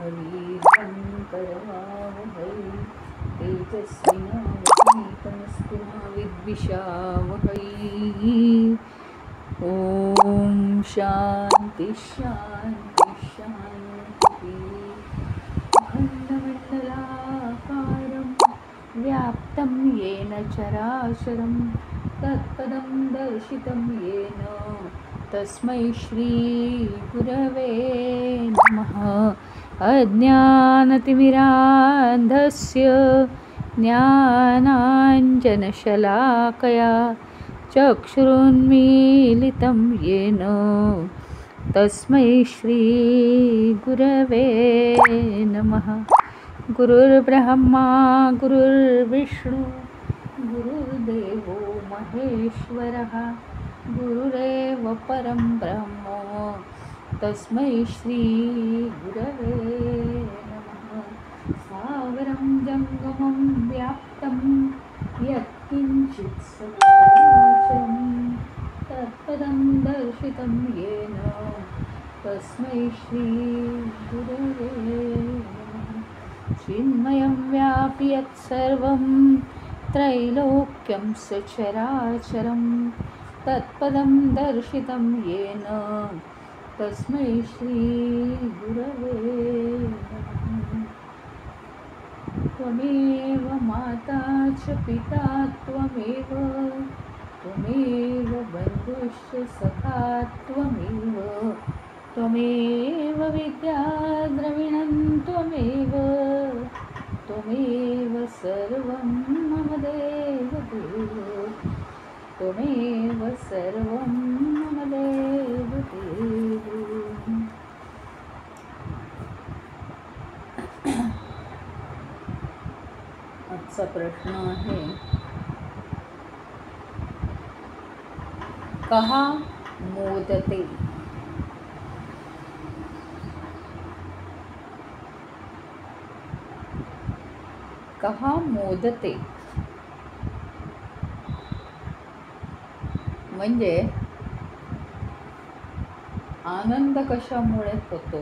वीर्यं करवावहै तेजस्विनावधीतमस्तु मा विद्विषावहै। ॐ शान्ति शान्ति शान्तिः। अखण्डमण्डलाकारं व्याप्तं येन चराचरं तत्पदं दर्शितं येन तस्मै श्री गुरवे नमः। अज्ञानतिमिरान्धस्य ज्ञानाञ्जनशलाकया चक्षुरुन्मीलितं येन तस्मै श्री गुरवे नमः। गुरुर्ब्रह्मा गुरुर्विष्णु गुरुर्देवो महेश्वरः गुरुरेव परं ब्रह्म तस्मै श्री गुरवे नमः। सागरं जङ्गमं व्याप्तं यत्किञ्चित् सचराचरं तत्पदं दर्शितं येन तस्मै श्री गुरवे नमः। चिन्मयं व्यापि यत्सर्वं त्रैलोक्यं सचराचरं तत्पदं दर्शितं येन तस्मै श्री गुरवे नमः। त्वमेव माता च पिता त्वमेव बन्धुश्च सखा त्वमेव विद्या द्रविणं त्वमेव सर्वं मम देव त्वमेव सर्वं मम देव। आजचा प्रश्न आहे, कहा मोदते? कहा मोदते म्हणजे आनंद कशामुळे होतो?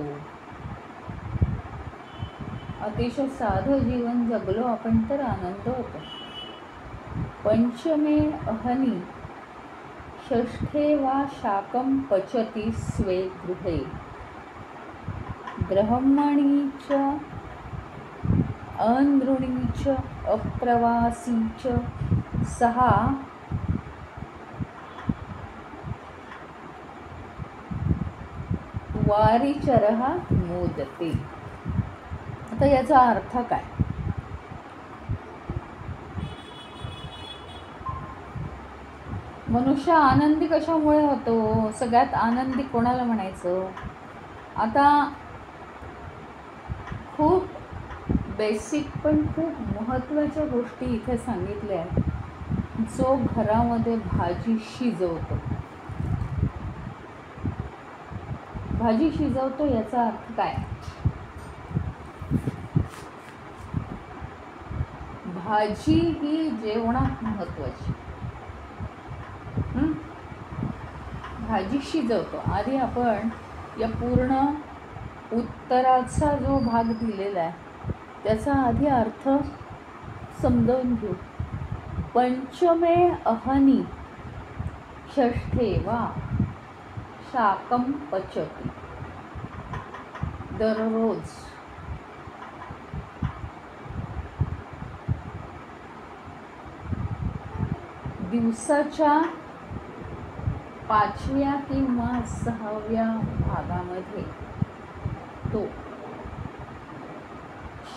अतिशय साधं जीवन जगलो आपण तर आनंद होतो. पंचमे अहनी षष्ठे वा शाकं पचति स्वे गृहे ब्रह्मणी च अनृणी च अप्रवासी च सहा वारिचरः मोदते. आता याचा अर्थ काय? मनुष्य आनंदी कशामुळे होतो? सगळ्यात आनंदी कोणाला म्हणायचं? आता खूप बेसिक पण खूप महत्त्वाच्या गोष्टी इथे सांगितल्या आहेत. जो घरामध्ये भाजी शिजवतो याचा अर्थ काय? भाजी ही जेवणात महत्त्वाची. भाजी शिजवतो. आधी आपण या पूर्ण उत्तराचा जो भाग दिलेला आहे त्याचा आधी अर्थ समजावून घेऊ. पंचमे अहनी षष्ठे वा शाकं पचति. दररोज दिवसाच्या 5व्या किंवा 6व्या भागामध्ये तो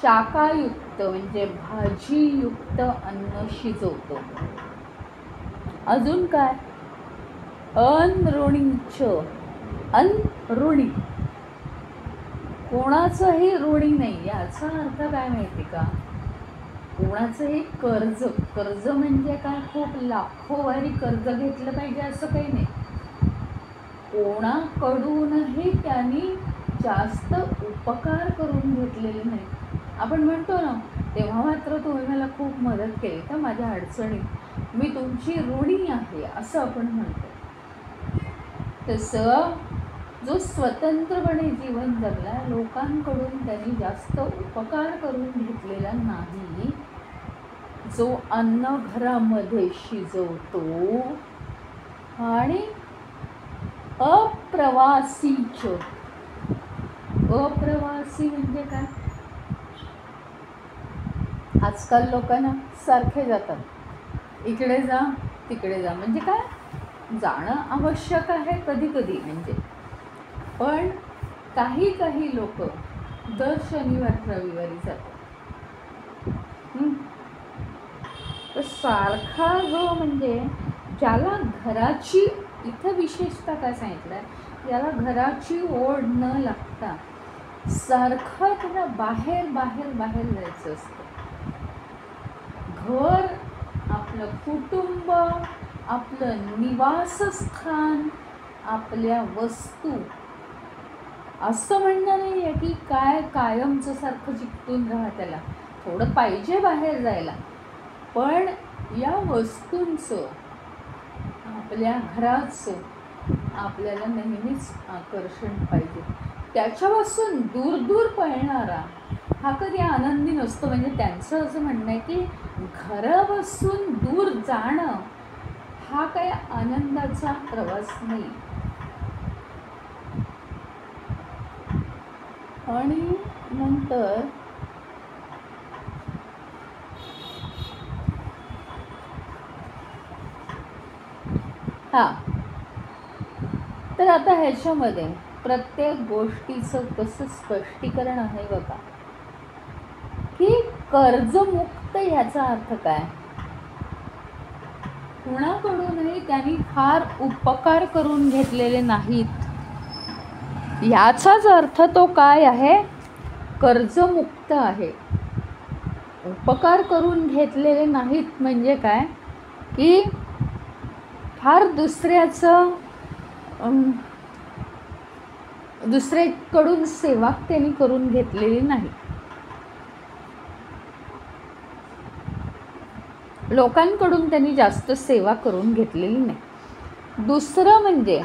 शाकायुक्त म्हणजे भाजीयुक्त अन्न शिजवतो. अजून काय? अनऋणीच. अनऋणी कोणाचंही ऋणी नाही. याचा अर्थ काय माहिती का? कोणाचंही कर्ज म्हणजे काय खूप लाखोवारी कर्ज घेतलं पाहिजे असं काही नाही. कोणाकडूनही त्यांनी जास्त उपकार करून घेतलेले नाही. आपण म्हणतो ना, तेव्हा मात्र तुम्ही मला खूप मदत केली का माझ्या अडचणीत, मी तुमची ऋणी आहे असं आपण म्हणतो. तसं जो स्वतंत्रपणे जीवन जगला, लोकांकडून त्यांनी जास्त उपकार करून घेतलेला नाही, जो अन्न घरामध्ये शिजवतो आणि अप्रवासीच. अप्रवासी म्हणजे काय? आजकाल लोकांना सारखे जातात, इकडे जा तिकडे जा, म्हणजे काय, जाणं आवश्यक आहे कधी कधी म्हणजे, पण काही काही लोक दर शनिवार रविवारी जातात. तर सारखा जो म्हणजे ज्याला घराची, इथं विशेषतः काय सांगितलं आहे, ज्याला घराची ओढ न लागता सारखं त्याला बाहेर बाहेर बाहेर जायचं असतं. घर, आपलं कुटुंब, आपलं निवासस्थान, आपल्या वस्तू, असं म्हणणं नाही आहे की काय कायमचं सारखं चिकटून राहा त्याला, थोडं पाहिजे बाहेर जायला, पण या वस्तूंचं, आपल्या घराचं आपल्याला नेहमीच आकर्षण पाहिजे. त्याच्यापासून दूर दूर पळणारा हा कधी आनंदी नसतो. म्हणजे त्यांचं असं म्हणणं आहे की घरापासून दूर जाणं हा काही आनंदाचा प्रवास नाही. आणि नंतर तर आता ह्याच्यामध्ये प्रत्येक गोष्टीचं कसं स्पष्टीकरण आहे बघा, की कर्जमुक्त ह्याचा अर्थ काय. कुणाकडूनही त्यांनी फार उपकार करून घेतलेले नाहीत, याचाच अर्थ तो काय आहे, कर्जमुक्त आहे. उपकार करून घेतलेले नाहीत म्हणजे काय, की फार दुसऱ्याकडून सेवा त्यांनी करून घेतलेली नाही. लोकांकडून त्यांनी जास्त सेवा करून घेतलेली नाही. दुसरं म्हणजे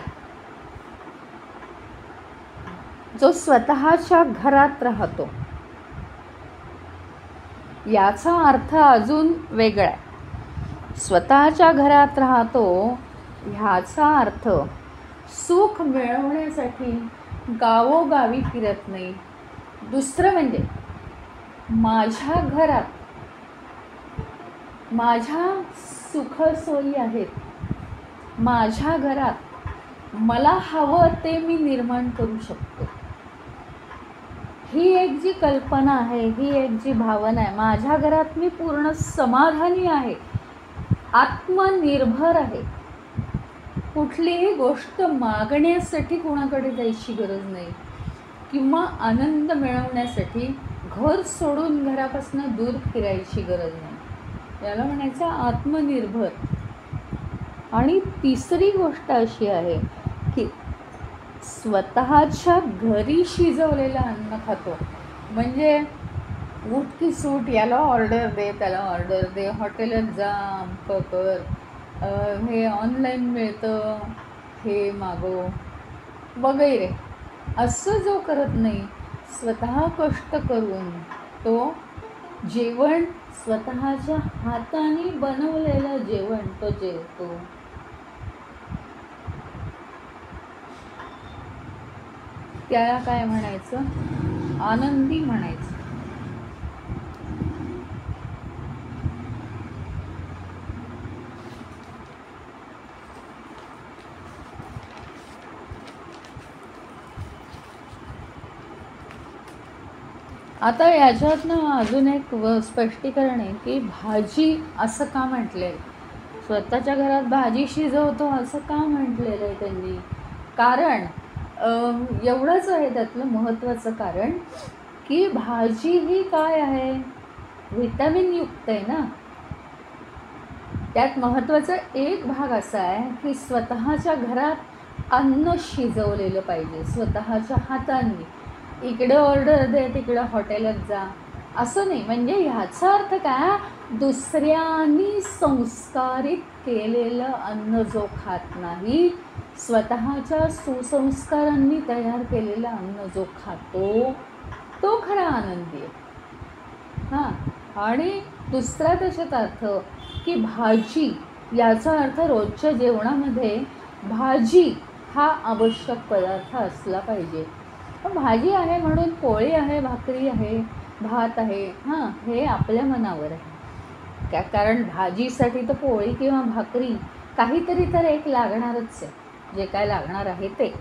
जो स्वतःच्या घरात राहतो, याचा अर्थ अजून वेगळा आहे. स्वतःच्या घरात राहतो ह्याचा अर्थ सुख मिळवण्यासाठी गावोगावी फिरत नाही. दुसरं म्हणजे माझ्या घरात माझ्या सुखसोयी आहेत, माझ्या घरात मला हवं ते मी निर्माण करू शकतो. ही एक जी कल्पना आहे, ही एक जी भावना आहे, माझ्या घरात मी पूर्ण समाधानी आहे, आत्मनिर्भर आहे. कुठलीही गोष्ट मागण्यासाठी कोणाकडे जायची गरज नाही, किंवा आनंद मिळवण्यासाठी घर सोडून घरापासून दूर फिरायची गरज नाही. याला म्हणायचं आत्मनिर्भर. आणि तिसरी गोष्ट अशी आहे की स्वतःच्या घरी शिजवलेलं अन्न खातो. म्हणजे उठ की सूट, याला ऑर्डर दे त्याला ऑर्डर दे, हॉटेलात जा अमकं कर, हे ऑनलाईन मिळतं हे मागव वगैरे, असं जो करत नाही, स्वतः कष्ट करून तो जेवण, स्वतःच्या हाताने बनवलेलं जेवण तो जेवतो. त्याला काय म्हणायचं, आनंदी म्हणायचं. आता याच्यातनं अजून एक स्पष्टीकरण आहे की भाजी असं का म्हटलंय, स्वतःच्या घरात भाजी शिजवतो असं का म्हटलेलं आहे त्यांनी. कारण एवढंच आहे त्यातलं महत्त्वाचं कारण, की भाजी ही काय आहे, व्हिटॅमिन युक्त आहे ना. त्यात महत्त्वाचा एक भाग असा आहे की स्वतःच्या घरात अन्न शिजवलेलं पाहिजे, स्वतःच्या हाताने. इकडं ऑर्डर दे तिकडं हॉटेलात जा असं नाही. म्हणजे ह्याचा अर्थ काय, दुसऱ्यांनी संस्कारित केलेलं अन्न जो खात नाही, स्वतःच्या सुसंस्कारांनी तयार केलेलं अन्न जो खातो तो खरा आनंदी आहे. हां, आणि दुसरा त्याच्यात अर्थ की भाजी, याचा अर्थ रोजच्या जेवणामध्ये भाजी हा आवश्यक पदार्थ असला पाहिजे. भाजी आहे म्हणून पोळी आहे, भाकरी आहे, भात आहे, हां, हे आपल्या मनावर आहे. कारण भाजीसाठी तर पोळी किंवा भाकरी काहीतरी तर एक लागणारच आहे, जे काय लागणार आहे ते.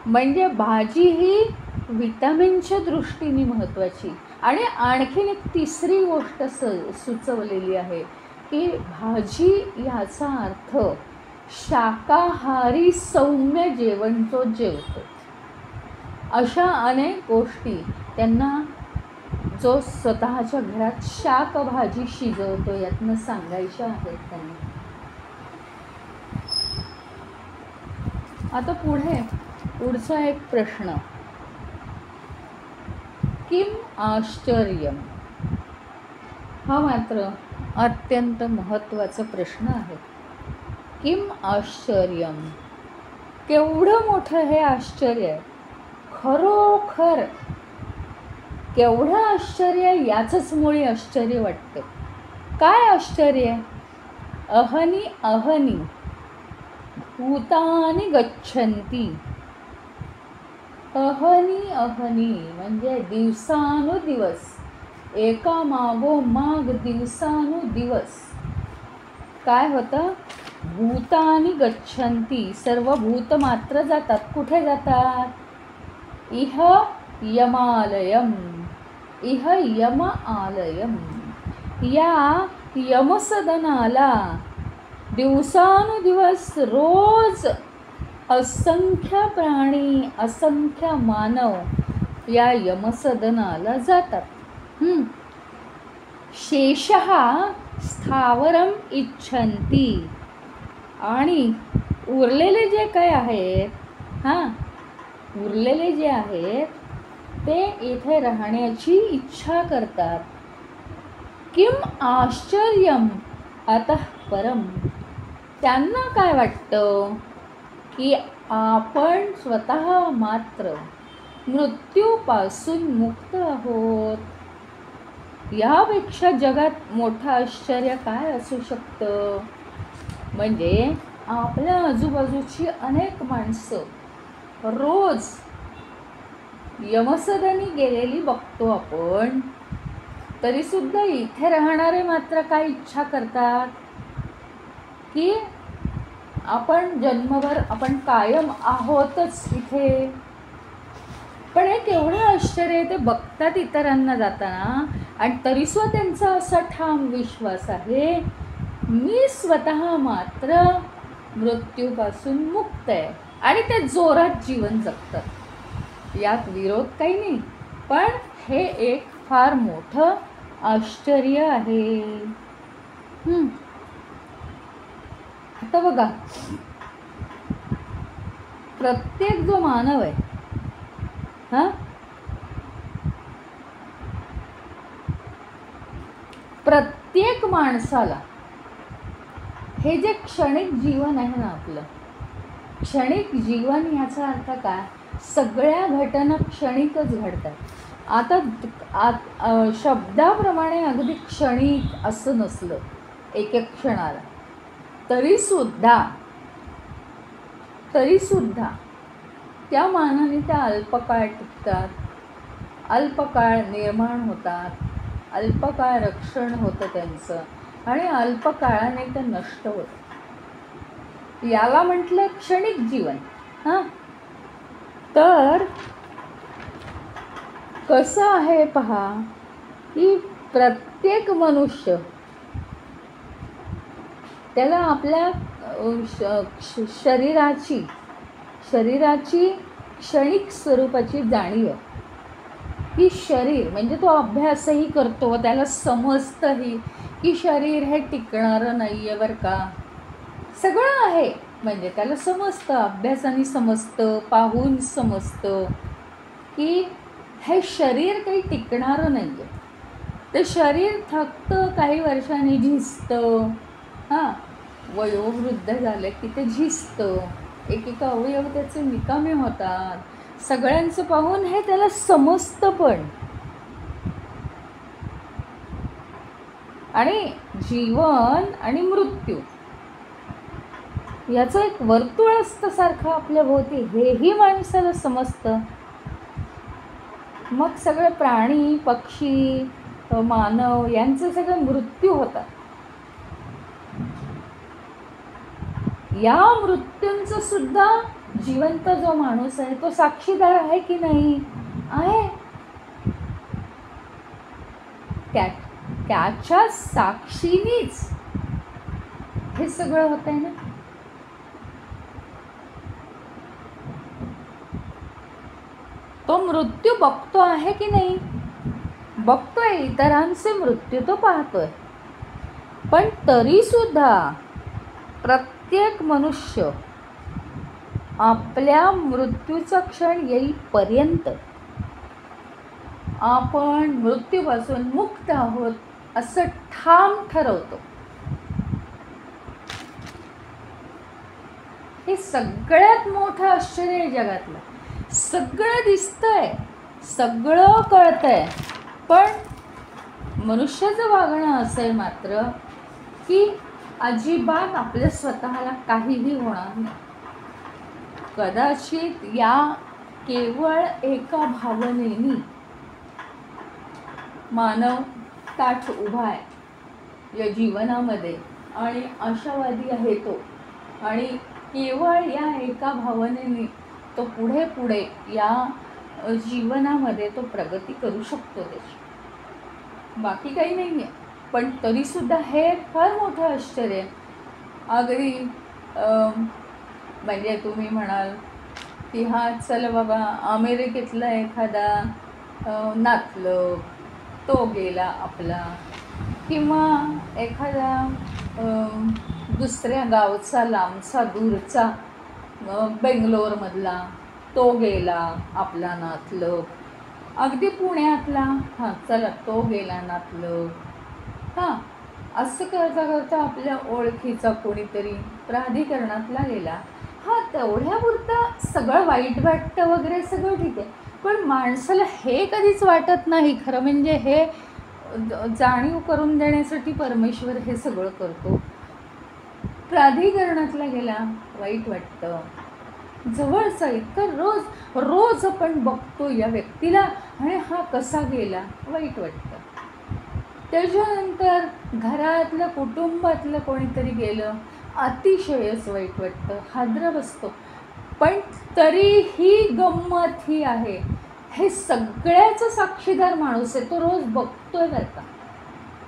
म्हणजे भाजी ही विटॅमिनच्या दृष्टीने महत्त्वाची. आणि आणखीन एक तिसरी गोष्ट सुचवलेली आहे की भाजी याचा अर्थ शाकाहारी सौम्य जेवण जो जेवतो. अशा अनेक गोष्टी त्यांना जो स्वतःच्या घरात शाकभाजी शिजवतो यातनं सांगायच्या आहेत त्यांनी. आता पुढचा एक प्रश्न, किम आश्चर्यम, हा मात्र अत्यंत महत्त्वाचा प्रश्न आहे. किम आश्चर्यम, केवढं मोठं हे आश्चर्य आहे. खरोखर केवढं आश्चर्य, याचंच मुळी आश्चर्य वाटतं. काय आश्चर्य? अहनी अहनी भूतानि गच्छन्ति. अहनी अहनी म्हणजे दिवसानुदिवस, एकामागोमाग दिवसानुदिवस काय होतं? भूतानि गच्छन्ति, सर्व भूत मात्र जातात. कुठे जातात? इह यमालयम, इह यम आलयम, या यमसदनाला दिवसानुदिवस रोज असंख्य प्राणी, असंख्य मानव या यमसदनाला जातात. शेषः स्थावरम इच्छन्ति, आणि उरलेले जे काय आहेत, उरलेले जे आहेत ते इथे राहण्याची इच्छा करतात. किम आश्चर्यम अतः परम, त्यांना काय वाटतं की आपण स्वतः मात्र मृत्यूपासून मुक्त आहोत. यापेक्षा जगात मोठं आश्चर्य काय असू शकतं? म्हणजे आपल्या आजूबाजूची अनेक माणसं रोज यमसदनी गेलेली बघतो आपण, तरीसुद्धा इथे राहणारे मात्र काय इच्छा करतात की आपण जन्मभर, आपण कायम आहोतच इथे. पण हे केवढं आश्चर्य आहे, ते बघतात इतरांना जाताना आणि तरीसुद्धा त्यांचा असा ठाम विश्वास आहे, मी स्वतः मात्र मृत्यूपासून मुक्त आहे. आणि ते जोरात जीवन जगतात. यात विरोध काही नाही, पण हे एक फार मोठं आश्चर्य आहे. आता बघा, प्रत्येक जो मानव आहे, प्रत्येक माणसाला हे जे क्षणिक जीवन आहे ना आपलं, क्षणिक जीवन याचा अर्थ काय? सगळ्या घटना क्षणिकच घडतात. आता शब्दाप्रमाणे अगदी क्षणिक असं नसलं एक एक क्षणाला, तरीसुद्धा त्या मानाने त्या अल्पकाळ टिकतात, अल्पकाळ निर्माण होतात, अल्पकाळ रक्षण होतं त्यांचं, आणि अल्पकाळाने ते नष्ट होतं. याला म्हटलं क्षणिक जीवन. तर कसं आहे पहा की प्रत्येक मनुष्य त्याला आपल्या शरीराची क्षणिक स्वरूपाची जाणीव आहे. की शरीर म्हणजे तो अभ्यासही करतो, त्याला समजतंही की शरीर हे टिकणारं नाही आहे बरं का. सगळं आहे म्हणजे त्याला समजतं, अभ्यासाने समजतं, पाहून समजतं की हे शरीर काही टिकणारं नाही आहे. ते शरीर थकतं, काही वर्षांनी झिजतं, वयोवृद्ध झालं की ते झिजतं, एकेका अवयव त्याचे निकामी होतात. सगळ्यांचं पाहून हे त्याला समजतं पण. आणि जीवन आणि मृत्यू याचं एक वर्तुळ असतं सारखं आपल्या भोवती, हेही माणसाला समजतं. मग सगळे प्राणी, पक्षी, मानव यांचे सगळे मृत्यू होतात. या मृत्यूंचं सुद्धा जिवंत जो माणूस आहे तो साक्षीदार आहे की नाही? आहे. त्याच्या साक्षीनीच हे सगळं होत आहे ना. तो मृत्यू बघतो आहे की नाही? बघतोय, इतरांचे मृत्यू तो पाहतोय. पण तरी सुद्धा प्रत्येक मनुष्य आपल्या मृत्यूचा क्षण येईपर्यंत आपण मृत्यूपासून मुक्त आहोत असं ठाम ठरवतो. हे सगळ्यात मोठं आश्चर्य आहे जगातलं. सगळं दिसतंय, सगळं कळतंय, पण मनुष्याचं वागणं असं आहे मात्र की अजिबात आपल्या स्वतःला काहीही होणार नाही. कदाचित या केवळ एका भावनेनी मानव ताठ उभा आहे या जीवनामध्ये आणि आशावादी आहे तो. आणि केवळ या एका भावनेने तो पुढे पुढे या जीवनामध्ये तो प्रगती करू शकतो त्याची, बाकी काही नाही आहे. पण तरीसुद्धा हे फार मोठं आश्चर्य. अगदी म्हणजे तुम्ही म्हणाल की हा चल बाबा अमेरिकेतला एखादा नातलग तो गेला आपला, किंवा एखादा दुसऱ्या गावचा लांबचा दूरचा बेंगलोरमधला तो गेला आपला नातलग, अगदी पुण्यातला हां चला तो गेला नातलग. हां असं करता करता आपल्या ओळखीचा कोणीतरी प्राधिकरणातला गेला. हां तेवढ्यापुरतं सगळं वाईट वाटतं वगैरे सगळं ठीक आहे, पण माणसाला हे कधीच वाटत नाही. खरं म्हणजे हे जाणीव करून देण्यासाठी परमेश्वर हे सगळं करतो. प्राधिकरणातला गेला वाईट वाटतं, जवळचा इतकं रोज आपण बघतो या व्यक्तीला आणि हा कसा गेला वाईट वाटतं. त्याच्यानंतर घरातलं कुटुंबातलं कोणीतरी गेलं अतिशयच वाईट वाटतं, हादरा बसतो. पण तरीही गंमत ही आहे, हे सगळ्याचं साक्षीदार माणूस आहे, तो रोज बघतोय बरं का.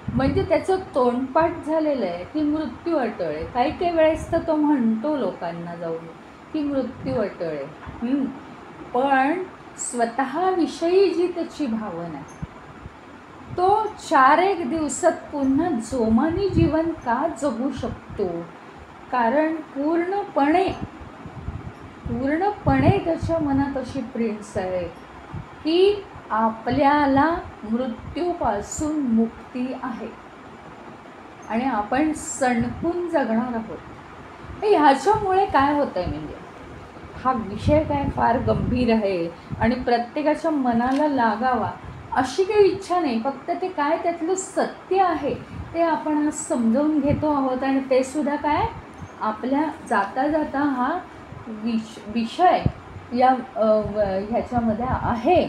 म्हणजे त्याचं तोंडपाठ झालेलं आहे की मृत्यू अटळ आहे. काही काही वेळेस तर तो म्हणतो लोकांना जाऊन की मृत्यू अटळ आहे. पण स्वतःविषयी जी त्याची भावना आहे, तो 4-1 दिवसात पुन्हा जोमाने जीवन का जगू शकतो? कारण पूर्णपणे त्याच्या मनात अशी प्रिन्स आहे की आपल्याला मृत्यूपासून मुक्ती आहे आणि आपण सणकून जगणार आहोत. ह्याच्यामुळे काय होतं आहे म्हणजे हा विषय काय फार गंभीर आहे आणि प्रत्येकाच्या मनाला लागावा अशी काही इच्छा नाही. फक्त ते काय त्यातलं सत्य आहे ते आपण आज समजावून घेतो आहोत. आणि ते सुद्धा काय आपल्या जाता जाता हा विषय या ह्याच्यामध्ये आहे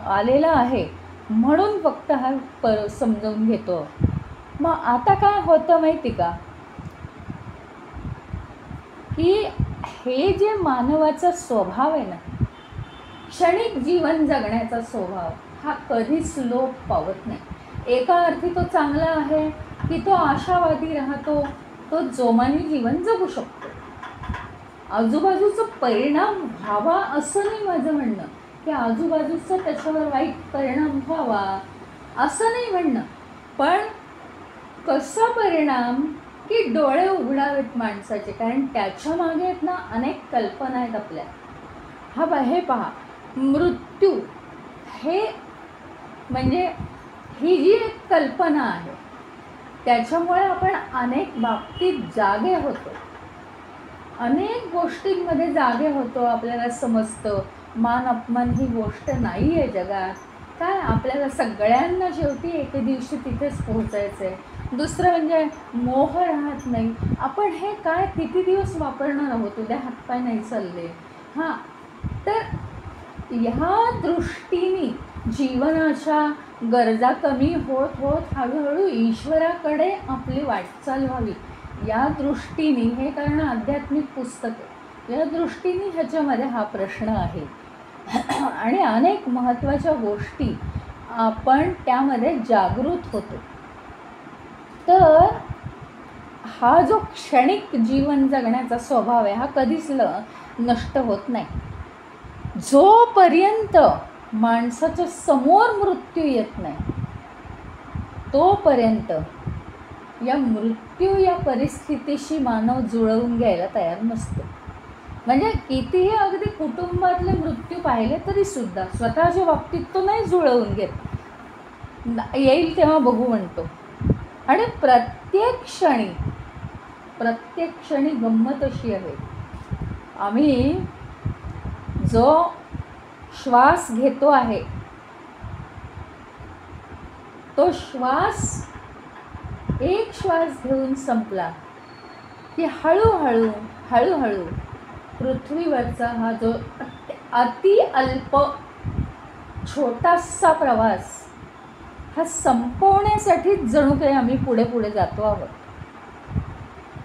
आलेला आहे म्हणून फक्त हा समजावून घेतो. मग आता काय होतं माहिती का की हे जे मानवाचा स्वभाव आहे ना, क्षणिक जीवन जगण्याचा स्वभाव हा कधीच लोप पावत नाही. एका अर्थी तो चांगला आहे की तो आशावादी राहतो, तो जोमाने जीवन जगू शकतो. आजूबाजूचा परिणाम व्हावा असं नाही माझं म्हणणं की आजूबाजूचा त्याच्यावर वाईट परिणाम व्हावा असं नाही म्हणणं. पण कसा परिणाम की डोळे उघडावेत माणसाचे, कारण त्याच्या मागे आहेत ना अनेक कल्पना आहेत आपल्या. हे पहा, मृत्यू हे म्हणजे ही जी एक कल्पना आहे त्याच्यामुळे आपण अनेक बाबतीत जागे होतो, अनेक गोष्टींमध्ये जागे होतो. आपल्याला समजतं मान अपमान ही गोष्ट नाही आहे जगात. काय आपल्याला सगळ्यांना शेवटी एके दिवशी तिथेच पोहोचायचं आहे. दुसरं म्हणजे मोह राहत नाही. आपण हे काय किती दिवस वापरणार आहोत, उद्या हातपाय नाही चालले. हां, तर ह्या दृष्टीने जीवनाच्या गरजा कमी होत होत हळूहळू ईश्वराकडे आपली वाटचाल व्हावी, या दृष्टीने हे कारण आध्यात्मिक पुस्तक आहे, या दृष्टीने ह्याच्यामध्ये हा प्रश्न आहे. आणि अनेक महत्त्वाच्या गोष्टी आपण त्यामध्ये जागृत होतो. तर हा जो क्षणिक जीवन जगण्याचा स्वभाव आहे हा कधीच नष्ट होत नाही. जोपर्यंत माणसाच्या समोर मृत्यू येत नाही तोपर्यंत या परिस्थितीशी मानव जुळवून घ्यायला तयार नसतो. म्हणजे कितीही अगदी कुटुंबातले मृत्यू पाहिले तरी सुद्धा स्वतःच्या बाबतीत तो नाही जुळवून घेत. येईल तेव्हा बघू म्हणतो. आणि प्रत्येक क्षणी गंमत अशी आहे, आम्ही जो श्वास घेतो आहे तो श्वास एक श्वास घेऊन संपला की हळूहळू पृथ्वीवरचा हा जो अति अल्प छोटासा प्रवास हा संपवण्यासाठी जणू काही आम्ही पुढे पुढे जातो आहोत.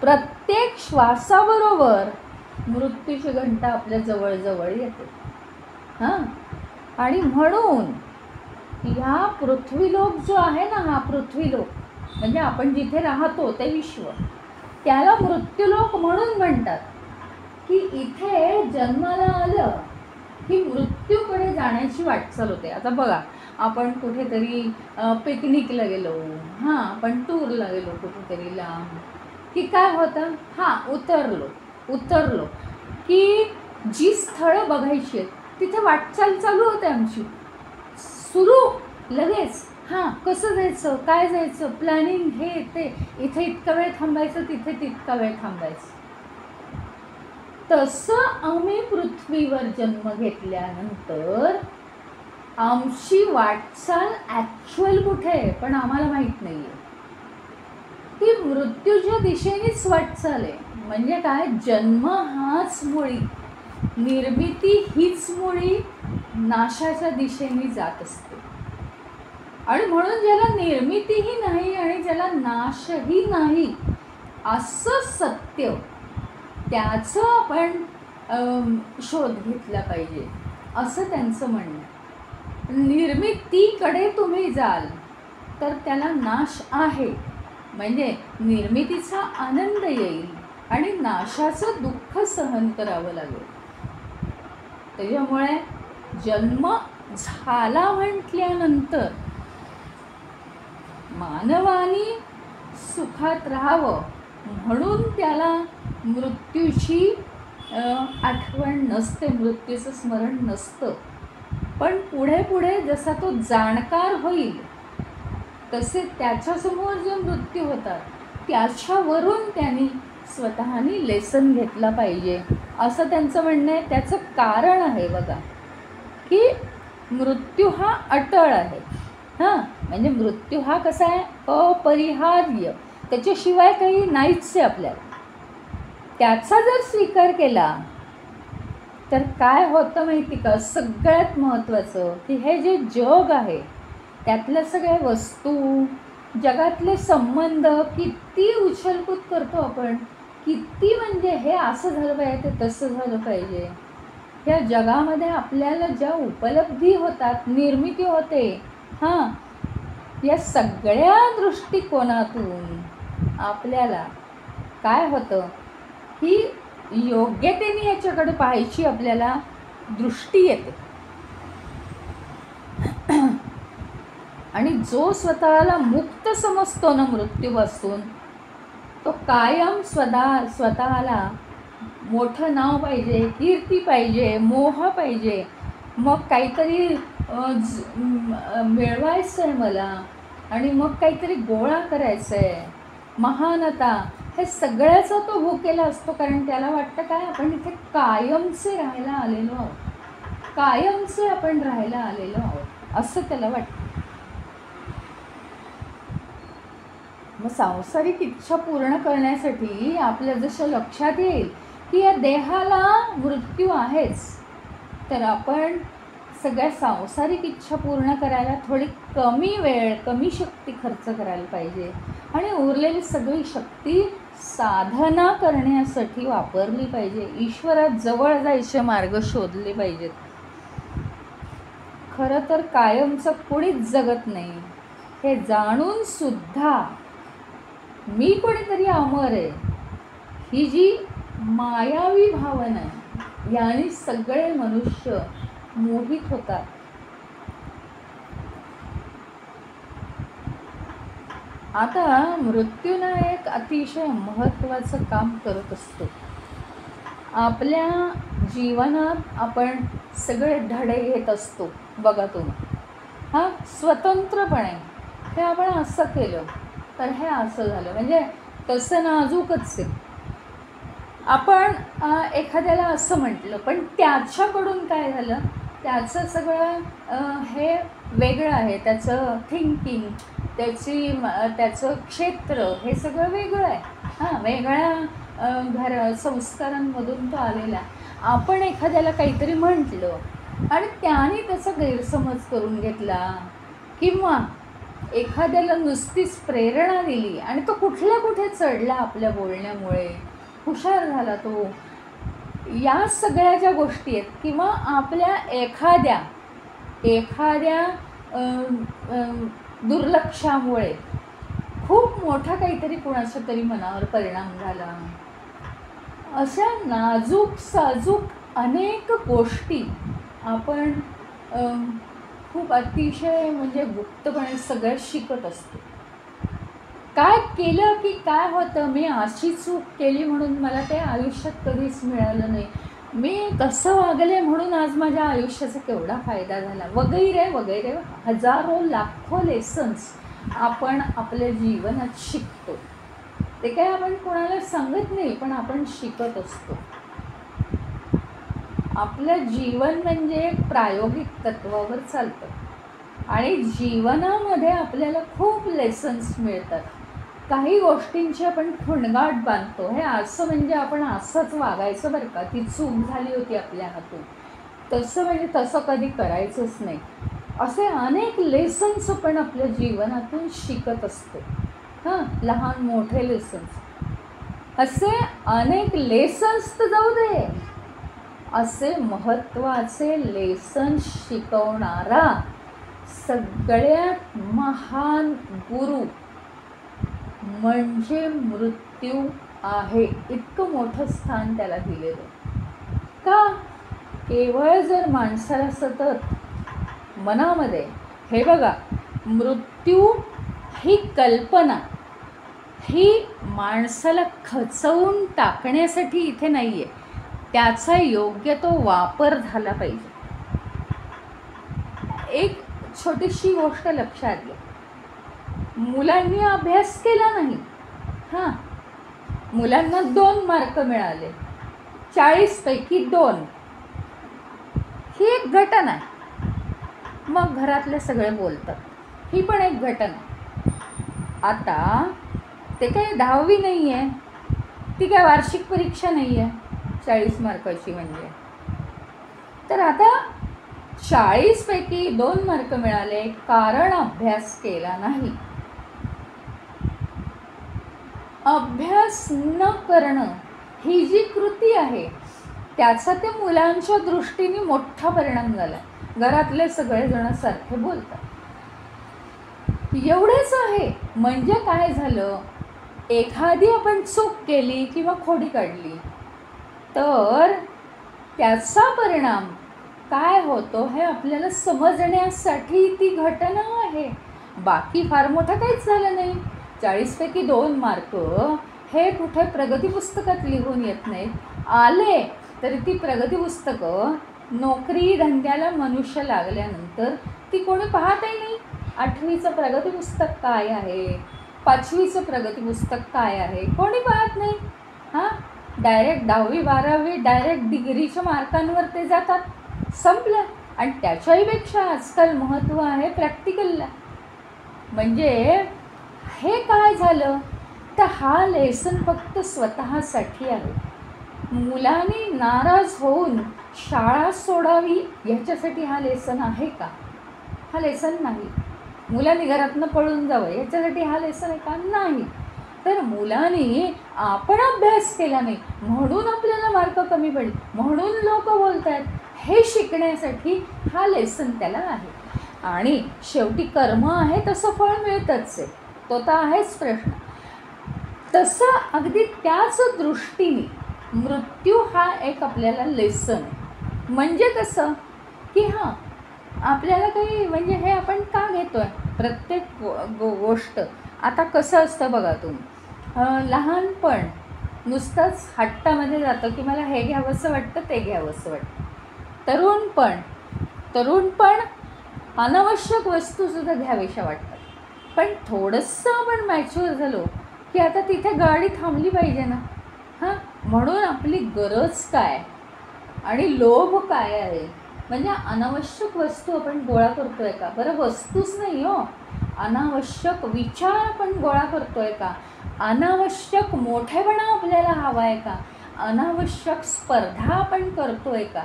प्रत्येक श्वासाबरोबर मृत्यूची घंटा आपल्या जवळजवळ येते. हां, आणि म्हणून ह्या पृथ्वीलोक जो आहे ना, हा पृथ्वीलोक म्हणजे आपण जिथे राहतो ते विश्व, त्याला मृत्यूलोक म्हणून म्हणतात. की इथे जन्माला आलं की मृत्यूकडे जाण्याची वाटचाल होते. आता बघा, आपण कुठेतरी पिकनिकला गेलो, हां, आपण टूरला गेलो कुठेतरी लांब, की काय होतं, हां, उतरलो की जी स्थळं बघायची आहेत तिथे वाटचाल चालू होते आमची, सुरू लगेच. हां, कसं जायचं, काय जायचं, प्लॅनिंग, हे ते, इथे इतका वेळ थांबायचं, तिथे तितका वेळ थांबायचं. तसं आम्ही पृथ्वीवर जन्म घेतल्यानंतर आमची वाटचाल ॲक्च्युअल कुठे आहे पण आम्हाला माहीत नाही आहे. ती मृत्यूच्या दिशेनेच वाटचाल आहे. म्हणजे काय, जन्म हाच मुळी, निर्मिती हीच मुळी नाशाच्या दिशेने जात असते. आणि म्हणून ज्याला निर्मितीही नाही आणि ज्याला नाशही नाही असं सत्य, त्याचं आपण शोध घेतला पाहिजे असं त्यांचं म्हणणं. निर्मितीकडे तुम्ही जाल तर त्याला नाश आहे, म्हणजे निर्मितीचा आनंद येईल आणि नाशाचं दुःख सहन करावं लागेल. त्याच्यामुळे जन्म झाला म्हटल्यानंतर मानवाने सुखात राहावं म्हणून त्याला मृत्यूची आठवण नसते, मृत्यूचं स्मरण नसतं. पण पुढे पुढे जसा तो जाणकार होईल तसे त्याच्यासमोर जो मृत्यू होतात त्याच्यावरून त्यांनी स्वतःनी लेसन घेतला पाहिजे असं त्यांचं म्हणणं आहे. त्याचं कारण आहे बघा, की मृत्यू हा अटळ आहे. हां, म्हणजे मृत्यू हा कसा आहे, अपरिहार्य, त्याच्याशिवाय काही नाहीच आहे आपल्याला. त्याचा जर स्वीकार केला तर काय होतं माहिती का, सगळ्यात महत्त्वाचं की हे जे जग आहे त्यातल्या सगळ्या वस्तू, जगातले संबंध किती उछलकूत करतो आपण, किती म्हणजे हे असं झालं पाहिजे, ते तसं झालं पाहिजे. या जगामध्ये आपल्याला ज्या उपलब्धी होतात, निर्मिती होते, हां, या सगळ्या दृष्टिकोनातून आपल्याला काय होतं की योग्यतेने याच्याकडे पाहायची आपल्याला दृष्टी येते. आणि जो स्वतःला मुक्त समजतो ना मृत्यूपासून, तो कायम स्वतःला मोठं नाव पाहिजे, कीर्ती पाहिजे, मोह पाहिजे, मग काहीतरी मिळवायचं आहे मला, आणि मग काहीतरी गोळा करायचं आहे, महानता, हे सगळ्याचा तो भुकेला असतो. कारण त्याला वाटतं काय, आपण इथे कायमचे राहायला आलेलो आहोत, कायमचे आपण राहायला आलेलो आहोत असं त्याला वाटतं. मग सांसारिक इच्छा पूर्ण करण्यासाठी आपल्या जसं लक्षात येईल की या देहाला मृत्यू आहेच, तर आपण सगळ्या सांसारिक इच्छा पूर्ण करायला थोडी कमी वेळ, कमी शक्ती खर्च करायला पाहिजे आणि उरलेली सगळी शक्ती साधना करण्यासाठी वापरली पाहिजे. ईश्वरात जवळ जायचे मार्ग शोधले पाहिजेत. खरं तर कायमचं कोणीच जगत नाही हे जाणून सुद्धा मी कोणीतरी अमर आहे ही जी मायावी भावना आहे, याने सगळे मनुष्य मोहित होतात. आता मृत्यूनं एक अतिशय महत्त्वाचं काम करत असतो. आपल्या जीवनात आपण सगळे धडे घेत असतो. बघा तुम्ही, हा स्वतंत्रपणे हे आपण असं केलं तर हे असं झालं, म्हणजे तसं नाजूकच आहे. आपण एखाद्याला असं म्हटलं पण त्याच्याकडून काय झालं, त्याचं सगळं हे वेगळं आहे, त्याचं थिंकिंग, त्याचं क्षेत्र हे सगळं वेगळं आहे. हां, वेगळ्या संस्कारांमधून तो आलेला. आपण एखाद्याला काहीतरी म्हटलं आणि त्याने त्याचा गैरसमज करून घेतला, किंवा एखाद्याला नुसतीच प्रेरणा दिली आणि तो कुठल्या कुठे चढला आपल्या बोलण्यामुळे, हुशार झाला तो. या सगळ्या ज्या गोष्टी आहेत, किंवा आपल्या एखाद्या दुर्लक्षामुळे खूप मोठा काहीतरी कुणाच्या तरी मनावर परिणाम झाला, अशा नाजूक साजूक अनेक गोष्टी आपण खूप अतिशय म्हणजे गुप्तपणे सगळं शिकत असतो. काय केलं की काय होतं, मी अशी चूक केली म्हणून मला ते आयुष्यात कधीच मिळालं नाही, मी कसं वागले म्हणून आज माझ्या आयुष्याचा केवढा फायदा झाला, वगैरे वगैरे हजारो लाखो लेसन्स आपण आपल्या जीवनात शिकतो. ते काय आपण कोणाला सांगत नाही, पण आपण शिकत असतो. आपलं जीवन म्हणजे एक प्रायोगिक तत्वावर चालतं आणि जीवनामध्ये आपल्याला खूप लेसन्स मिळतात. काही गोष्टींची आपण खुणगाट बांधतो, हे असं म्हणजे आपण असंच वागायचं बरं का, ती चूक झाली होती आपल्या हातून, तसं म्हणजे तसं कधी करायचंच नाही, असे अनेक लेसन्स आपण आपल्या जीवनातून शिकत असतो. हां, लहान मोठे लेसन्स, असे अनेक लेसन्स तर जाऊ दे, असे महत्त्वाचे लेसन्स शिकवणारा सगळ्यात महान गुरु म्हणजे मृत्यू आहे. इतकं मोठं स्थान त्याला दिलेलं. का? केवळ जर माणसाला सतत मनामध्ये, हे बघा, मृत्यू ही कल्पना ही माणसाला खचवून टाकण्यासाठी इथे नाही आहे, त्याचा योग्य तो वापर झाला पाहिजे. एक छोटीशी गोष्ट लक्षात घ्या, मुलांनी अभ्यास केला नाही, हां, मुलांना 2 मार्क मिळाले, 40 पैकी 2, ही एक घटना आहे. मग घरातले सगळे बोलतात, ही पण एक घटना. आता ते काय 10वी नाही आहे, ती काय वार्षिक परीक्षा नाही आहे 40 मार्काची म्हणजे. तर आता 40 पैकी 2 मार्क मिळाले कारण अभ्यास केला नाही. अभ्यास न करणं ही जी कृती आहे त्याचा त्या मुलांच्या दृष्टीने मोठा परिणाम झाला. घरातले सगळेजण सारखे बोलतात, एवढेच आहे. म्हणजे काय झालं, एखादी आपण चूक केली किंवा खोडी काढली तर त्याचा परिणाम काय होतो हे आपल्याला समजण्यासाठी ती घटना आहे. बाकी फार मोठं काहीच झालं नाही. 40 पैकी 2 मार्क हे कुठे प्रगती पुस्तकात लिहून येत नाहीत. आले तरी ती प्रगती पुस्तकं नोकरी धंद्याला मनुष्य लागल्यानंतर ती कोणी पाहतही नाही. 8वीचं प्रगती पुस्तक काय आहे, 5वीचं प्रगती पुस्तक काय आहे, कोणी पाहत नाही. हां, डायरेक्ट 10वी 12वी डायरेक्ट डिग्रीच्या मार्कांवर ते जातात, संपलं. आणि त्याच्याहीपेक्षा आजकाल महत्त्व आहे प्रॅक्टिकलला. म्हणजे हे काय झालं तर हा लेसन फक्त स्वतःसाठी आहे. मुलांनी नाराज होऊन शाळा सोडावी ह्याच्यासाठी हा लेसन आहे का? हा लेसन नाही. मुलांनी घरातनं पळून जावं ह्याच्यासाठी हा लेसन आहे का? नाही. तर मुलांनी आपण अभ्यास केला नाही म्हणून आपल्याला मार्क कमी पडले, म्हणून लोक बोलत आहेत, हे शिकण्यासाठी हा लेसन त्याला आहे. आणि शेवटी कर्म आहे तसं फळ मिळतंच आहे, तो तर आहेच प्रश्न. तसं अगदी त्याच दृष्टीने मृत्यू हा एक आपल्याला लेसन आहे. म्हणजे कसं की हां, आपल्याला काही म्हणजे हे आपण का घेतो आहे प्रत्येक गोष्ट. आता कसं असतं बघा तुम्ही, लहानपण नुसतंच हट्टामध्ये जातं की मला हे घ्यावंसं वाटतं ते घ्यावंसं वाटतं. तरुणपण अनावश्यक वस्तूसुद्धा घ्याव्याशा वाटतात. पण थोडंसं आपण मॅच्युअर झालो की आता तिथे गाडी थांबली पाहिजे ना. हां, म्हणून आपली गरज काय आणि लोभ काय आहे. म्हणजे अनावश्यक वस्तू आपण गोळा करतो आहे का? बरं, वस्तूच नाही हो, अनावश्यक विचार आपण गोळा करतो आहे का? अनावश्यक मोठेपणा आपल्याला हवा आहे का? अनावश्यक स्पर्धा आपण करतो आहे का?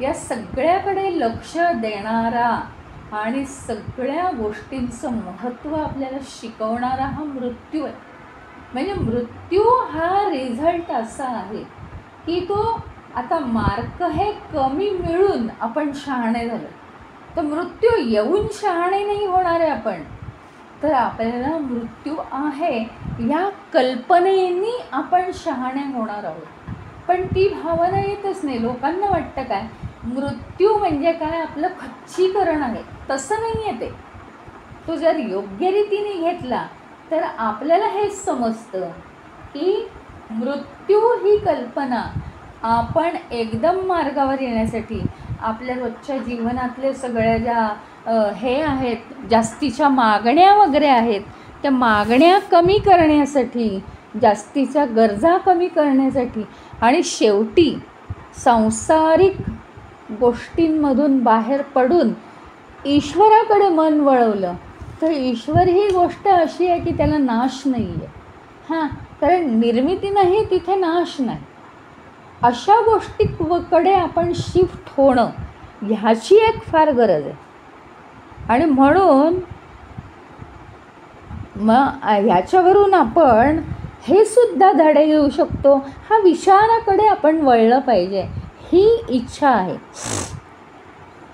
या सगळ्याकडे लक्ष देणारा आणि सगळ्या गोष्टींचं महत्त्व आपल्याला शिकवणारा हा मृत्यू आहे. म्हणजे मृत्यू हा रिझल्ट असा आहे की तो आता मार्क हे कमी मिळून आपण शहाणे झालो, तर मृत्यू येऊन शहाणे नाही होणार आहे आपण. तर आपल्याला मृत्यू आहे या कल्पनेनी आपण शहाणे होणार आहोत. पण ती भावना येतच नाही. लोकांना वाटतं काय, मृत्यू म्हणजे काय आपलं खच्चीकरण आहे. तसं नाही आहे ते. तो जर योग्य रीतीने घेतला तर आपल्याला हेच समजतं की मृत्यू ही कल्पना आपण एकदम मार्गावर येण्यासाठी, आपल्या रोजच्या जीवनातले सगळ्या ज्या हे आहेत, जास्तीच्या मागण्या वगैरे आहेत, त्या मागण्या कमी करण्यासाठी, जास्तीच्या गरजा कमी करण्यासाठी आणि शेवटी सांसारिक गोष्टींमधून बाहेर पडून ईश्वराकडे मन वळवलं तर ईश्वर ही गोष्ट अशी आहे की त्याला नाश नाही आहे. हां, कारण निर्मिती नाही तिथे नाश नाही. अशा गोष्टीकडे आपण शिफ्ट होणं ह्याची एक फार गरज आहे. आणि म्हणून मग ह्याच्यावरून आपण हे सुद्धा धडे घेऊ शकतो. हा विचाराकडे आपण वळलं पाहिजे ही इच्छा आहे.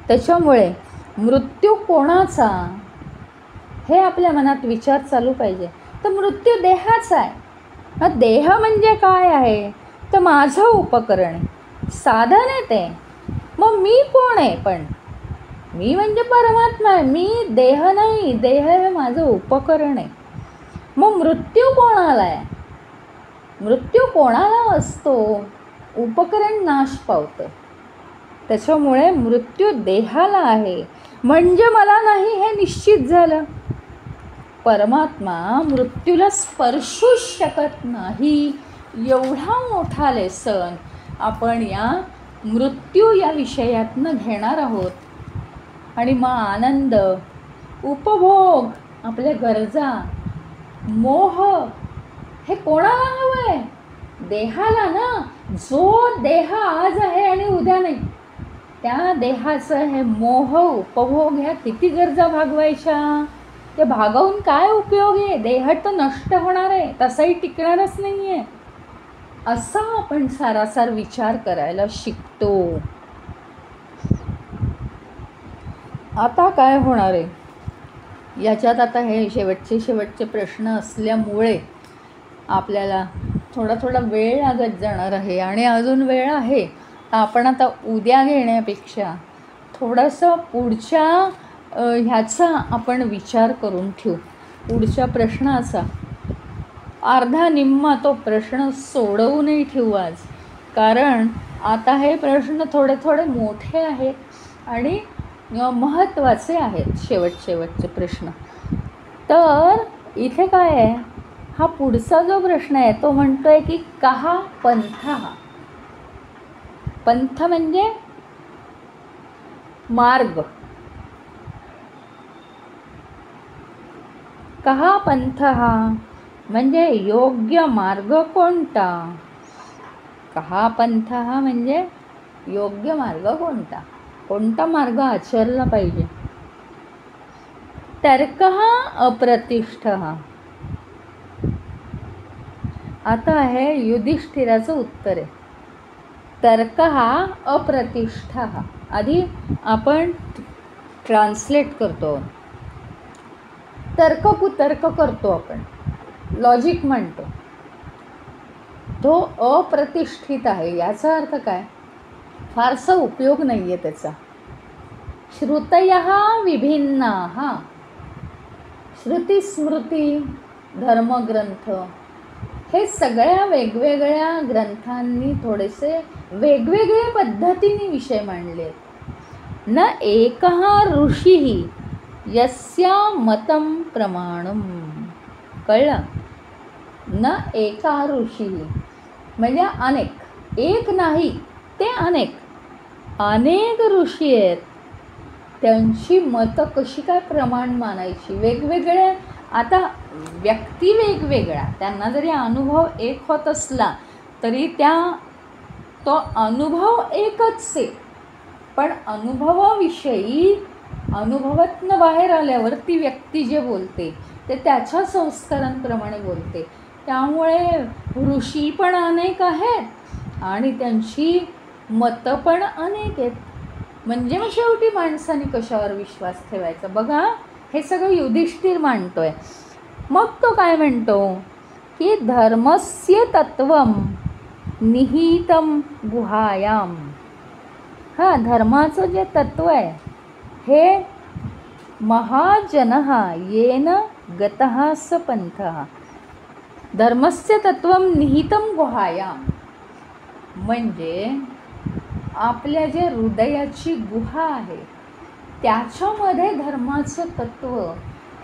त्याच्यामुळे मृत्यू कोणाचा हे आपल्या मनात विचार चालू पाहिजे. तर मृत्यू देहाचा आहे. हा देह म्हणजे काय आहे तर माझं उपकरण आहे, साधन आहे ते. मग मी कोण आहे? पण मी म्हणजे परमात्मा आहे, मी देह नाही. देह हे माझं उपकरण आहे. मग मृत्यू कोणाला आहे? मृत्यू कोणाला असतो? उपकरण नाश पावतं. त्याच्यामुळे मृत्यू देहाला आहे म्हणजे मला नाही हे निश्चित झालं. परमात्मा मृत्यूला स्पर्शूच शकत नाही. एवढा मोठा लेसन आपण या मृत्यू या विषयातनं घेणार आहोत. आणि मग आनंद, उपभोग, आपल्या गरजा, मोह हे कोणाला हवं आहे? देहाला ना. जो देह आज आहे आणि उद्या नाही, त्या देहाचं हे मोह उपभोग ह्या किती गरजा भागवायच्या? ते भागवून काय उपयोग आहे? देह तर नष्ट होणार आहे, तसाही टिकणारच नाही आहे. असा आपण सारासार विचार करायला शिकतो. आता काय होणार आहे याच्यात? आता हे शेवटचे प्रश्न असल्यामुळे आपल्याला थोडा वेळ लागत जाणार आहे आणि अजून वेळ आहे. तर आपण आता उद्या घेण्यापेक्षा थोडंसं पुढच्या ह्याचा आपण विचार करून ठेवू. पुढच्या प्रश्नाचा अर्धा निम्मा तो प्रश्न सोडवूनही ठेवू आज. कारण आता हे प्रश्न थोडे मोठे आहेत आणि महत्त्वाचे आहेत शेवटचे प्रश्न. तर इथे काय आहे, हा पुढचा जो प्रश्न आहे तो म्हणतोय की कहा पंथः. पंथ म्हणजे मार्ग. कहा पंथः म्हणजे योग्य मार्ग कोणता. कहा पंथः म्हणजे योग्य मार्ग कोणता, कोणता मार्ग आचरला पाहिजे. तर्कः अप्रतिष्ठः. आता आहे युधिष्ठिराचं उत्तर आहे. तर्क हा अप्रतिष्ठः. आधी आपण ट्रान्सलेट करतो. तर्क कुतर्क करतो आपण, लॉजिक म्हणतो, तो अप्रतिष्ठित आहे. याचा अर्थ काय, फारसा उपयोग नाही आहे त्याचा. श्रुतयः विभिन्नाः. श्रुती स्मृती धर्मग्रंथ हे सगळ्या वेगवेगळ्या ग्रंथांनी थोडेसे वेगवेगळ्या पद्धतीने विषय मांडले. न एकः ऋषिः यस्या मतं प्रमाणम. कळलं. न एका ऋषिः म्हणजे अनेक, एक नाही ते अनेक, अनेक ऋषी आहेत. त्यांची मतं कशी काय प्रमाण मानायची, वेगवेगळ्या. आता व्यक्ती वेगवेगळ्या, त्यांना जरी अनुभव एक होत असला तरी तो अनुभव एकच आहे, पण अनुभवाविषयी अनुभवातनं बाहेर आल्यावर ती व्यक्ती जे बोलते ते त्याच्या संस्कारांप्रमाणे बोलते. त्यामुळे ऋषी पण अनेक आहेत आणि त्यांची मतं पण अनेक आहेत. म्हणजे मग शेवटी माणसाने कशावर विश्वास ठेवायचा. बघा, हे सगळं युधिष्ठिर मांडतोय. मग तो काय म्हणतो की धर्मस्य तत्वम निहितम गुहायाम. धर्माचं जे तत्व आहे हे महाजनः येन गतः स पंथः. धर्मस्य तत्वम निहितम गुहायाम म्हणजे आपल्या जे हृदयाची गुहा आहे त्याच्यामध्ये धर्माचं तत्व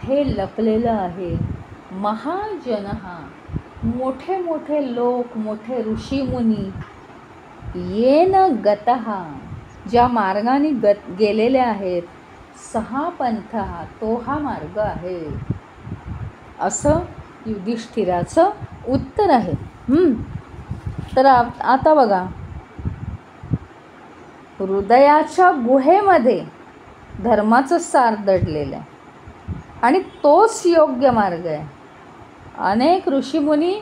हे लपलेलं आहे. महाजनः मोठे मोठे लोक, मोठे ऋषीमुनी, येन गतः ज्या मार्गाने गेलेले आहेत, सहा पंथः तो हा मार्ग आहे, असं युधिष्ठिराचं उत्तर आहे. तर आता बघा, हृदयाच्या गुहेमध्ये धर्माचं सार दडलेलं आहे आणि तोच योग्य मार्ग आहे. अनेक ऋषीमुनी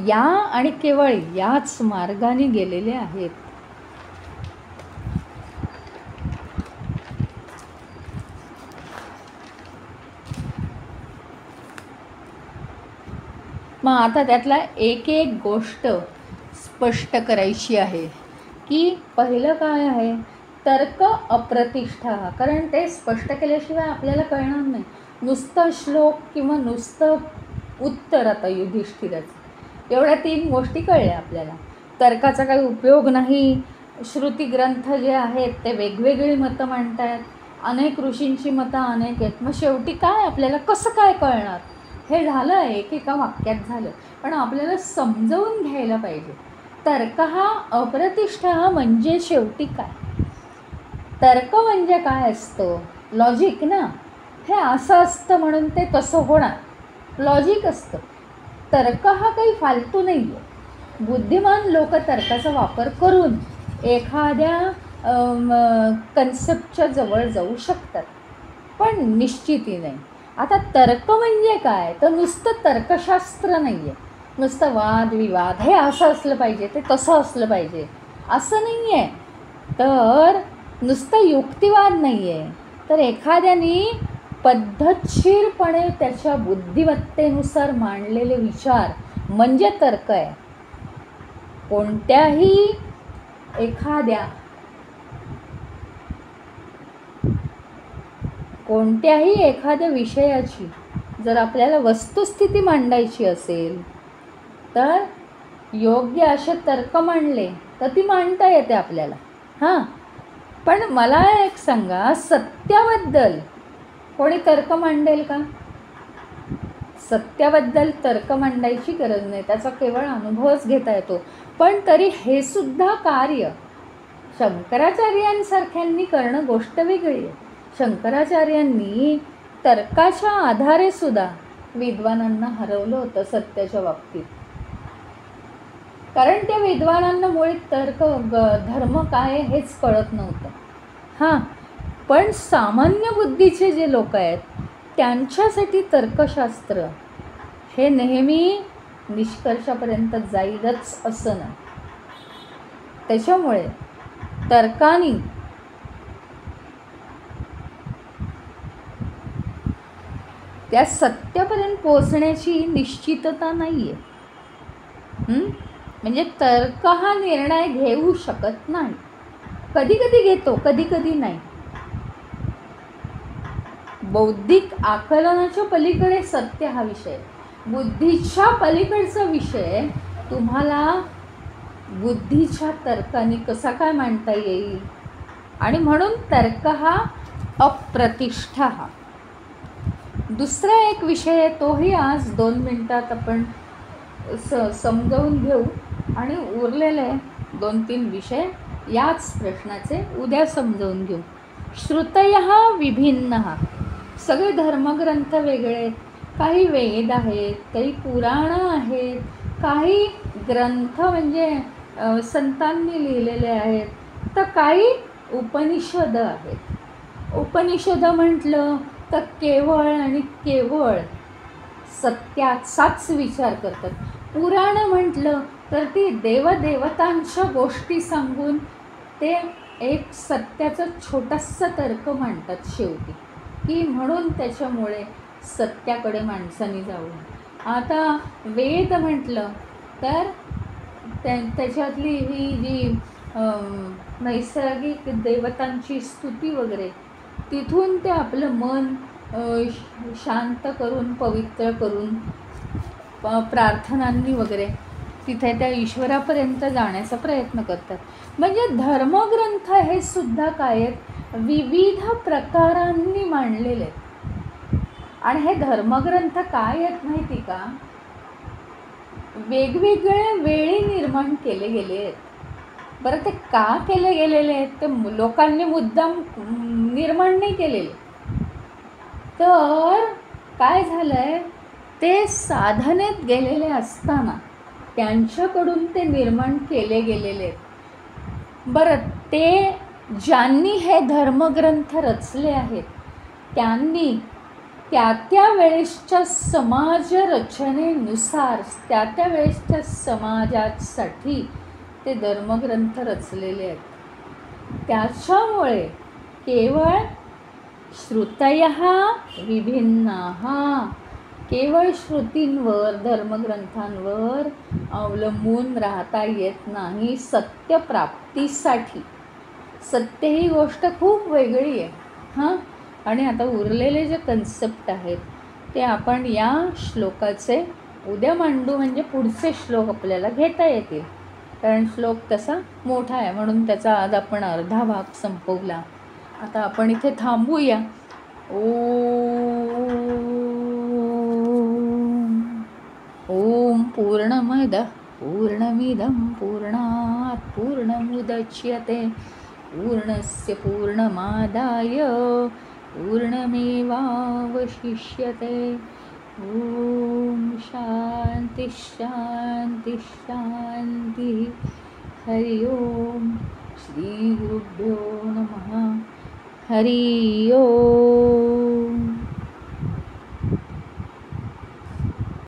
या आणि केवळ याच मार्गाने गेलेले आहेत. मग आता त्यातला एक एक गोष्ट स्पष्ट करायची आहे की पहिलं काय आहे, तर्क अप्रतिष्ठा. कारण ते स्पष्ट केल्याशिवाय आपल्याला कळणार नाही. नुसतं श्लोक किंवा नुसतं उत्तर आता युधिष्ठिराचं, एवढ्या 3 गोष्टी कळल्या आपल्याला. तर्काचा काही उपयोग नाही. श्रुती ग्रंथ जे आहेत ते वेगवेगळी मतं मांडतात, अनेक ऋषींची मतं अनेक आहेत. मग शेवटी काय आपल्याला कसं काय कळणार, हे झालं एकेका वाक्यात झालं. पण आपल्याला समजवून घ्यायला पाहिजे. तर्क हा अप्रतिष्ठा म्हणजे शेवटी काय, तर्क म्हणजे काय असतं, लॉजिक ना. हे असं असतं म्हणून ते तसं होणार, लॉजिक असतं. तर्क हा काही फालतू नाही आहे. बुद्धिमान लोक तर्काचा वापर करून एखाद्या कन्सेप्टच्या जवळ जाऊ शकतात, पण निश्चिती नाही. आता तर्क म्हणजे काय, तर नुसतं तर्कशास्त्र नाही आहे, नुसतं वादविवाद हे असं असलं पाहिजे ते तसं असलं पाहिजे असं नाही आहे. तर नुसतं युक्तिवाद नाही आहे, तर एखाद्याने पद्धतशीरपणे त्याच्या बुद्धिमत्तेनुसार मांडलेले विचार म्हणजे तर्क आहे. कोणत्याही एखाद्या विषयाची जर आपल्याला वस्तुस्थिती मांडायची असेल तर योग्य असे तर्क मांडले तर ती मांडता येते आपल्याला. पण मला एक सांगा, सत्याबद्दल कोणी तर्क मांडेल का? सत्याबद्दल तर्क मांडायची गरज नाही, त्याचा केवळ अनुभवच घेता येतो. पण तरी हे सुद्धा कार्य शंकराचार्यांसारख्यांनी करणं गोष्ट वेगळी आहे. शंकराचार्यांनी तर्काच्या आधारे सुद्धा विद्वानांना हरवलं होतं सत्याच्या बाबतीत. कारण त्या विद्वानांना मुळी तर्क धर्म काय हेच कळत नव्हतं. हां, पण सामान्य बुद्धीचे जे लोक आहेत त्यांच्यासाठी तर्कशास्त्र हे नेहमी निष्कर्षापर्यंत जाईलच असं नाही. त्याच्यामुळे तर्कानी त्या सत्यापर्यंत पोहोचण्याची निश्चितता नाही आहे. म्हणजे तर्क हा निर्णय घेऊ शकत नाही. कधी कधी घेतो, कधी कधी नाही. बौद्धिक आकलनाच्या पलीकडे सत्य हा विषय, बुद्धीच्या पलीकडचा विषय तुम्हाला बुद्धीच्या तर्काने कसा काय मांडता येईल. आणि म्हणून तर्क हा अप्रतिष्ठा. हा दुसरा एक विषय आहे, तोही आज 2 मिनिटात आपण समजावून घेऊ आणि उरलेले 2-3 विषय याच प्रश्नाचे उद्या समजावून घेऊ. श्रुतयः विभिन्नः. सगळे धर्मग्रंथ वेगळे आहेत. काही वेद आहेत, काही पुराणं आहेत, काही ग्रंथ म्हणजे संतांनी लिहिलेले आहेत, तर काही उपनिषद आहेत. उपनिषद म्हटलं तर केवळ आणि केवळ सत्याचाच विचार करतात. पुराणं म्हटलं तर ती देवदेवतांच्या गोष्टी सांगून ते एक सत्याचं छोटंसं तर्क मांडतात शेवटी, की म्हणून त्याच्यामुळे सत्याकडे माणसाने जाऊ. आता वेद म्हटलं तर त्याच्यातली ही जी नैसर्गिक देवतांची स्तुती वगैरे, तिथून ते आपलं मन शांत करून पवित्र करून प्रार्थनांनी वगैरे तिथे त्या ईश्वरापर्यंत जाण्याचा प्रयत्न करतात. म्हणजे धर्मग्रंथ हे सुद्धा काय आहेत, विविध प्रकारांनी मांडलेले आहेत. आणि हे धर्मग्रंथ काय आहेत माहिती का, वेगवेगळ्या वेळी निर्माण केले गेले आहेत. बरं, ते का केले गेलेले आहेत, ते लोकांनी मुद्दाम निर्माण नाही केलेले. तर काय झालं आहे, ते साधनेत गेलेले असताना त्यांच्याकडून ते निर्माण केले गेलेले आहेत. बरं, ते ज्यांनी हे धर्मग्रंथ रचले आहेत त्यांनी त्या वेळेसच्या समाज रचनेनुसार त्या वेळेसच्या समाजासाठी ते धर्मग्रंथ रचलेले आहेत. त्याच्यामुळे केवळ श्रुतयः विभिन्नाः, केवळ श्रुतींवर धर्मग्रंथांवर अवलंबून राहता येत नाही सत्यप्राप्तीसाठी. सत्य ही गोष्ट खूप वेगळी आहे. हां, आणि आता उरलेले जे कन्सेप्ट आहेत ते आपण या श्लोकाचे उद्या मांडू, म्हणजे पुढचे श्लोक आपल्याला घेता येतील. कारण श्लोक तसा मोठा आहे म्हणून त्याचा आज आपण अर्धा भाग संपवला. आता आपण इथे थांबूया. ओम पूर्णमदः पूर्णमिदं पूर्णात् पूर्णमुदच्यते पूर्णस्य पूर्णमादाय पूर्णमेवावशिष्यते. ओम शांति शांति शांति. हरि ओम. श्री गुरुभ्यो नमः. हरि ओम.